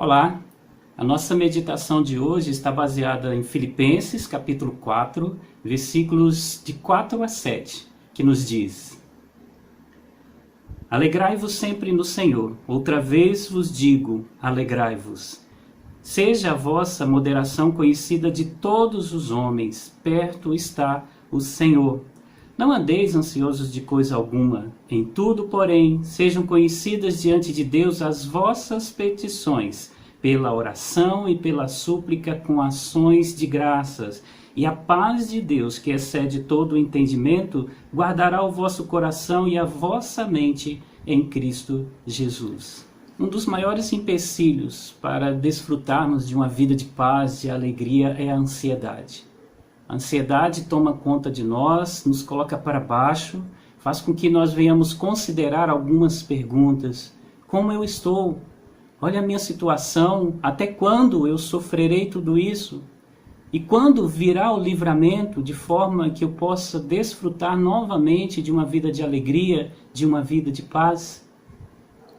Olá, a nossa meditação de hoje está baseada em Filipenses capítulo 4, versículos de 4 a 7, que nos diz: Alegrai-vos sempre no Senhor, outra vez vos digo, alegrai-vos. Seja a vossa moderação conhecida de todos os homens, perto está o Senhor. Não andeis ansiosos de coisa alguma, em tudo, porém, sejam conhecidas diante de Deus as vossas petições, pela oração e pela súplica com ações de graças. E a paz de Deus, que excede todo o entendimento, guardará o vosso coração e a vossa mente em Cristo Jesus. Um dos maiores empecilhos para desfrutarmos de uma vida de paz e alegria é a ansiedade. A ansiedade toma conta de nós, nos coloca para baixo, faz com que nós venhamos considerar algumas perguntas. Como eu estou? Olha a minha situação, até quando eu sofrerei tudo isso? E quando virá o livramento, de forma que eu possa desfrutar novamente de uma vida de alegria, de uma vida de paz?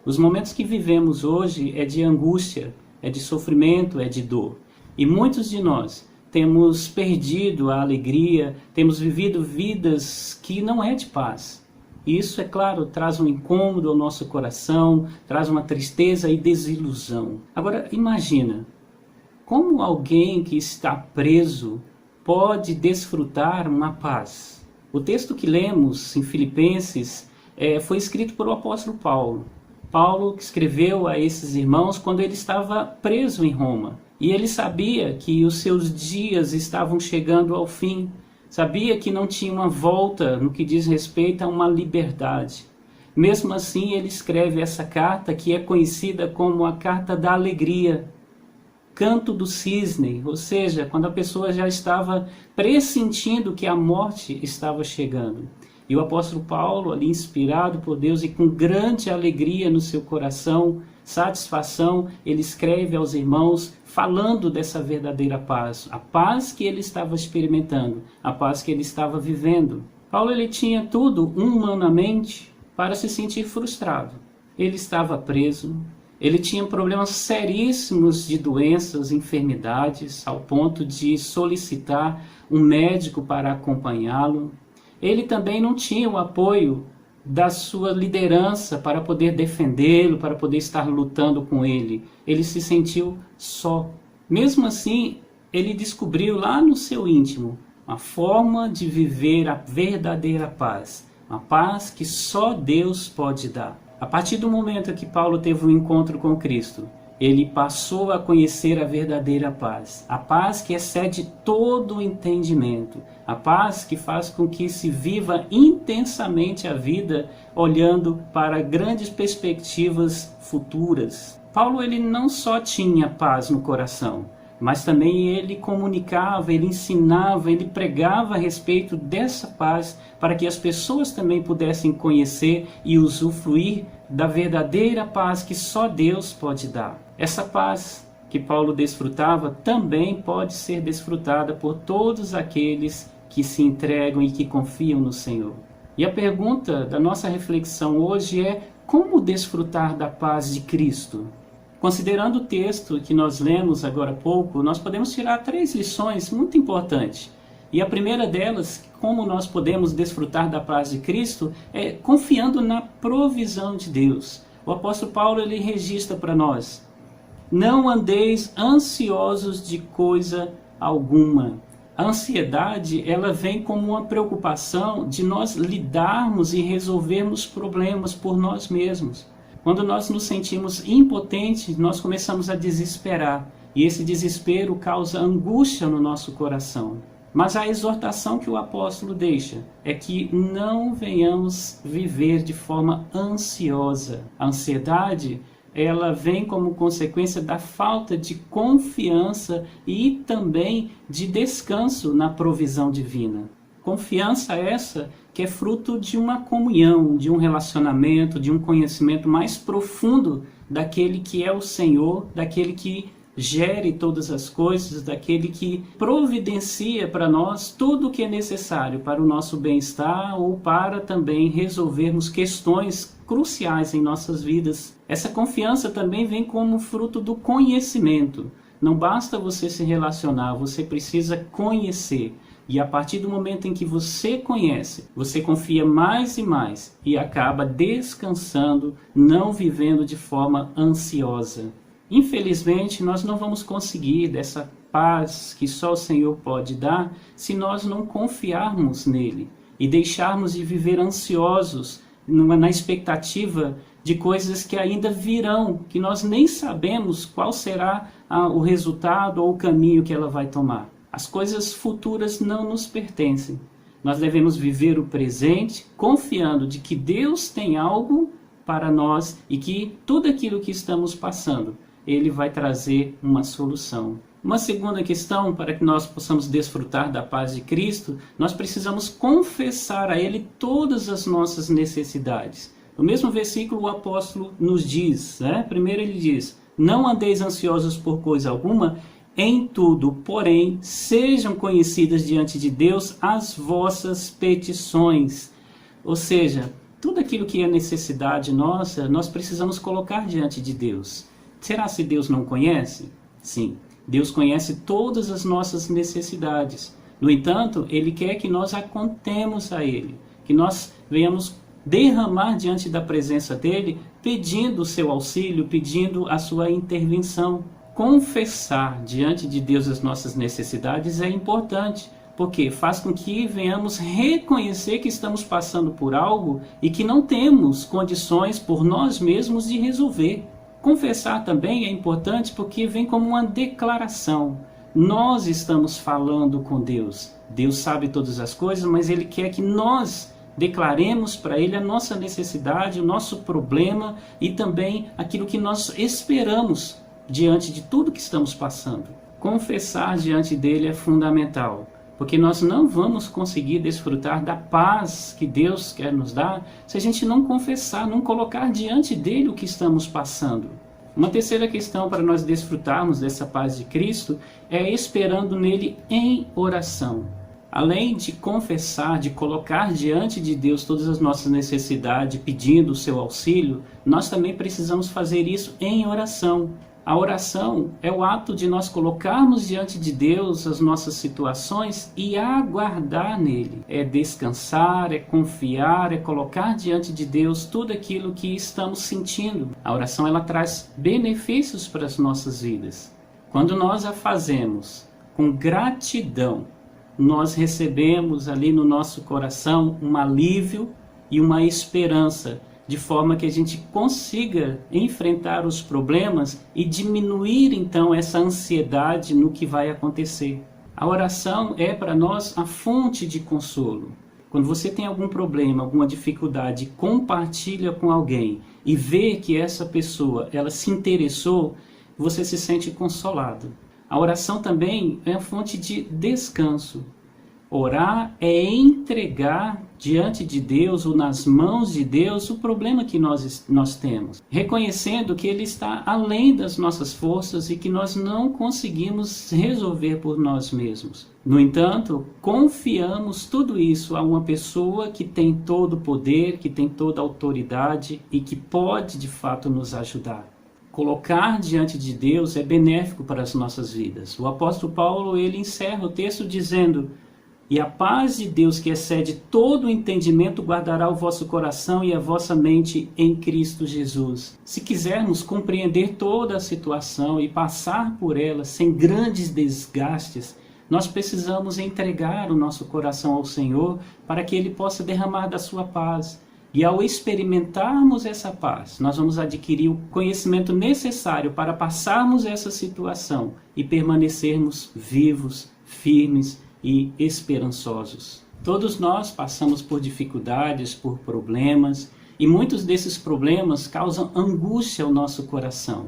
Os momentos que vivemos hoje é de angústia, é de sofrimento, é de dor. E muitos de nós temos perdido a alegria, temos vivido vidas que não é de paz. E isso, é claro, traz um incômodo ao nosso coração, traz uma tristeza e desilusão. Agora, imagina, como alguém que está preso pode desfrutar uma paz? O texto que lemos em Filipenses foi escrito por o apóstolo Paulo. Paulo que escreveu a esses irmãos quando ele estava preso em Roma. E ele sabia que os seus dias estavam chegando ao fim. Sabia que não tinha uma volta no que diz respeito a uma liberdade. Mesmo assim, ele escreve essa carta que é conhecida como a Carta da Alegria. Canto do cisne, ou seja, quando a pessoa já estava pressentindo que a morte estava chegando. E o apóstolo Paulo, ali inspirado por Deus e com grande alegria no seu coração, satisfação, ele escreve aos irmãos falando dessa verdadeira paz, a paz que ele estava experimentando, a paz que ele estava vivendo. Paulo ele tinha tudo humanamente para se sentir frustrado. Ele estava preso, ele tinha problemas seríssimos de doenças, enfermidades, ao ponto de solicitar um médico para acompanhá-lo. Ele também não tinha o apoio da sua liderança para poder defendê-lo, para poder estar lutando com ele. Ele se sentiu só. Mesmo assim, ele descobriu lá no seu íntimo uma forma de viver a verdadeira paz. Uma paz que só Deus pode dar. A partir do momento que Paulo teve um encontro com Cristo, ele passou a conhecer a verdadeira paz. A paz que excede todo o entendimento. A paz que faz com que se viva intensamente a vida, olhando para grandes perspectivas futuras. Paulo ele não só tinha paz no coração, mas também ele comunicava, ele ensinava, ele pregava a respeito dessa paz para que as pessoas também pudessem conhecer e usufruir da verdadeira paz que só Deus pode dar. Essa paz que Paulo desfrutava também pode ser desfrutada por todos aqueles que se entregam e que confiam no Senhor. E a pergunta da nossa reflexão hoje é: como desfrutar da paz de Cristo? Considerando o texto que nós lemos agora há pouco, nós podemos tirar 3 lições muito importantes. E a primeira delas, como nós podemos desfrutar da paz de Cristo, é confiando na provisão de Deus. O apóstolo Paulo ele registra para nós: não andeis ansiosos de coisa alguma. A ansiedade ela vem como uma preocupação de nós lidarmos e resolvermos problemas por nós mesmos. Quando nós nos sentimos impotentes, nós começamos a desesperar. E esse desespero causa angústia no nosso coração. Mas a exortação que o apóstolo deixa é que não venhamos viver de forma ansiosa. A ansiedade ela vem como consequência da falta de confiança e também de descanso na provisão divina. Confiança essa que é fruto de uma comunhão, de um relacionamento, de um conhecimento mais profundo daquele que é o Senhor, daquele que gere todas as coisas, daquele que providencia para nós tudo o que é necessário para o nosso bem-estar ou para também resolvermos questões cruciais em nossas vidas. Essa confiança também vem como fruto do conhecimento. Não basta você se relacionar, você precisa conhecer. E a partir do momento em que você conhece, você confia mais e mais e acaba descansando, não vivendo de forma ansiosa. Infelizmente, nós não vamos conseguir dessa paz que só o Senhor pode dar se nós não confiarmos nele e deixarmos de viver ansiosos na expectativa de coisas que ainda virão, que nós nem sabemos qual será o resultado ou o caminho que ela vai tomar. As coisas futuras não nos pertencem. Nós devemos viver o presente confiando de que Deus tem algo para nós e que tudo aquilo que estamos passando, Ele vai trazer uma solução. Uma segunda questão, para que nós possamos desfrutar da paz de Cristo, nós precisamos confessar a Ele todas as nossas necessidades. No mesmo versículo o apóstolo nos diz, primeiro ele diz, não andeis ansiosos por coisa alguma, em tudo, porém, sejam conhecidas diante de Deus as vossas petições. Ou seja, tudo aquilo que é necessidade nossa, nós precisamos colocar diante de Deus. Será se Deus não conhece? Sim, Deus conhece todas as nossas necessidades. No entanto, Ele quer que nós a contemos a Ele, que nós venhamos derramar diante da presença dEle, pedindo o seu auxílio, pedindo a sua intervenção. Confessar diante de Deus as nossas necessidades é importante, porque faz com que venhamos reconhecer que estamos passando por algo e que não temos condições por nós mesmos de resolver. Confessar também é importante porque vem como uma declaração. Nós estamos falando com Deus. Deus sabe todas as coisas, mas Ele quer que nós declaremos para Ele a nossa necessidade, o nosso problema e também aquilo que nós esperamos diante de tudo que estamos passando. Confessar diante dele é fundamental, porque nós não vamos conseguir desfrutar da paz que Deus quer nos dar se a gente não confessar, não colocar diante dele o que estamos passando. Uma terceira questão para nós desfrutarmos dessa paz de Cristo é esperando nele em oração. Além de confessar, de colocar diante de Deus todas as nossas necessidades, pedindo o seu auxílio, nós também precisamos fazer isso em oração. A oração é o ato de nós colocarmos diante de Deus as nossas situações e aguardar nele. É descansar, é confiar, é colocar diante de Deus tudo aquilo que estamos sentindo. A oração ela traz benefícios para as nossas vidas. Quando nós a fazemos com gratidão, nós recebemos ali no nosso coração um alívio e uma esperança, de forma que a gente consiga enfrentar os problemas e diminuir então essa ansiedade no que vai acontecer. A oração é para nós a fonte de consolo. Quando você tem algum problema, alguma dificuldade, compartilha com alguém e vê que essa pessoa ela se interessou, você se sente consolado. A oração também é a fonte de descanso. Orar é entregar diante de Deus ou nas mãos de Deus o problema que nós temos, reconhecendo que Ele está além das nossas forças e que nós não conseguimos resolver por nós mesmos. No entanto, confiamos tudo isso a uma pessoa que tem todo o poder, que tem toda a autoridade e que pode de fato nos ajudar. Colocar diante de Deus é benéfico para as nossas vidas. O apóstolo Paulo ele encerra o texto dizendo: e a paz de Deus que excede todo o entendimento guardará o vosso coração e a vossa mente em Cristo Jesus. Se quisermos compreender toda a situação e passar por ela sem grandes desgastes, nós precisamos entregar o nosso coração ao Senhor para que Ele possa derramar da sua paz. E ao experimentarmos essa paz, nós vamos adquirir o conhecimento necessário para passarmos essa situação e permanecermos vivos, firmes e esperançosos. Todos nós passamos por dificuldades, por problemas, e muitos desses problemas causam angústia ao nosso coração,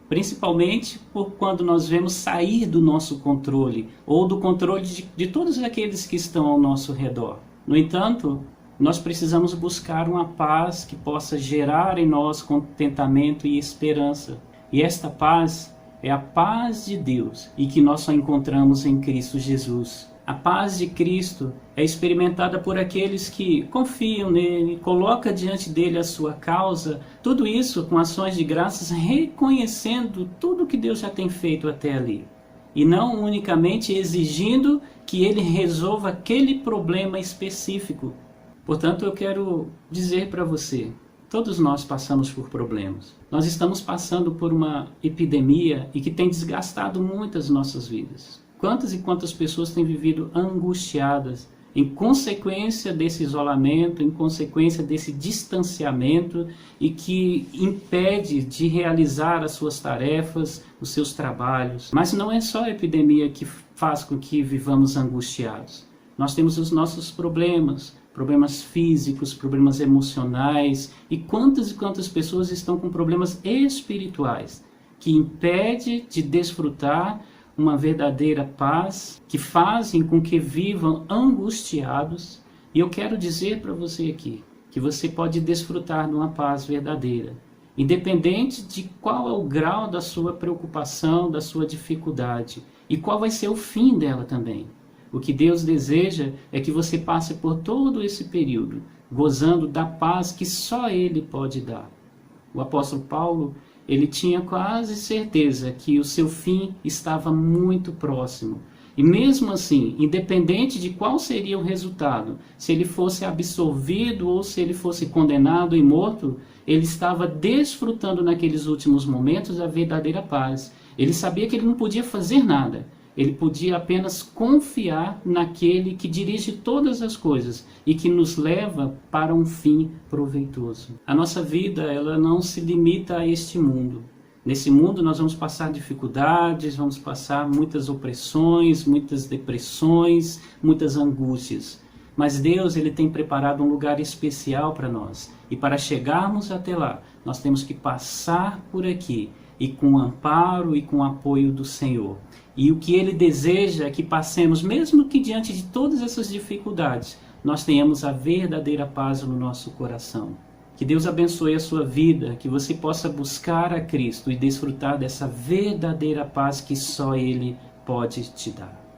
principalmente por quando nós vemos sair do nosso controle, ou do controle de todos aqueles que estão ao nosso redor. No entanto, nós precisamos buscar uma paz que possa gerar em nós contentamento e esperança. E esta paz é a paz de Deus e que nós só encontramos em Cristo Jesus. A paz de Cristo é experimentada por aqueles que confiam nele, colocam diante dele a sua causa, tudo isso com ações de graças, reconhecendo tudo que Deus já tem feito até ali. E não unicamente exigindo que ele resolva aquele problema específico. Portanto, eu quero dizer para você, todos nós passamos por problemas. Nós estamos passando por uma epidemia e que tem desgastado muitas nossas vidas. Quantas e quantas pessoas têm vivido angustiadas em consequência desse isolamento, em consequência desse distanciamento e que impede de realizar as suas tarefas, os seus trabalhos. Mas não é só a epidemia que faz com que vivamos angustiados. Nós temos os nossos problemas físicos, problemas emocionais e quantas pessoas estão com problemas espirituais que impedem de desfrutar uma verdadeira paz, que fazem com que vivam angustiados. E eu quero dizer para você aqui, que você pode desfrutar de uma paz verdadeira, independente de qual é o grau da sua preocupação, da sua dificuldade, e qual vai ser o fim dela também. O que Deus deseja é que você passe por todo esse período, gozando da paz que só Ele pode dar. O apóstolo Paulo, ele tinha quase certeza que o seu fim estava muito próximo. E mesmo assim, independente de qual seria o resultado, se ele fosse absolvido ou se ele fosse condenado e morto, ele estava desfrutando naqueles últimos momentos a verdadeira paz. Ele sabia que ele não podia fazer nada. Ele podia apenas confiar naquele que dirige todas as coisas e que nos leva para um fim proveitoso. A nossa vida, ela não se limita a este mundo. Nesse mundo nós vamos passar dificuldades, vamos passar muitas opressões, muitas depressões, muitas angústias. Mas Deus, ele tem preparado um lugar especial para nós. E para chegarmos até lá, nós temos que passar por aqui e com o amparo e com o apoio do Senhor. E o que Ele deseja é que passemos, mesmo que diante de todas essas dificuldades, nós tenhamos a verdadeira paz no nosso coração. Que Deus abençoe a sua vida, que você possa buscar a Cristo e desfrutar dessa verdadeira paz que só Ele pode te dar.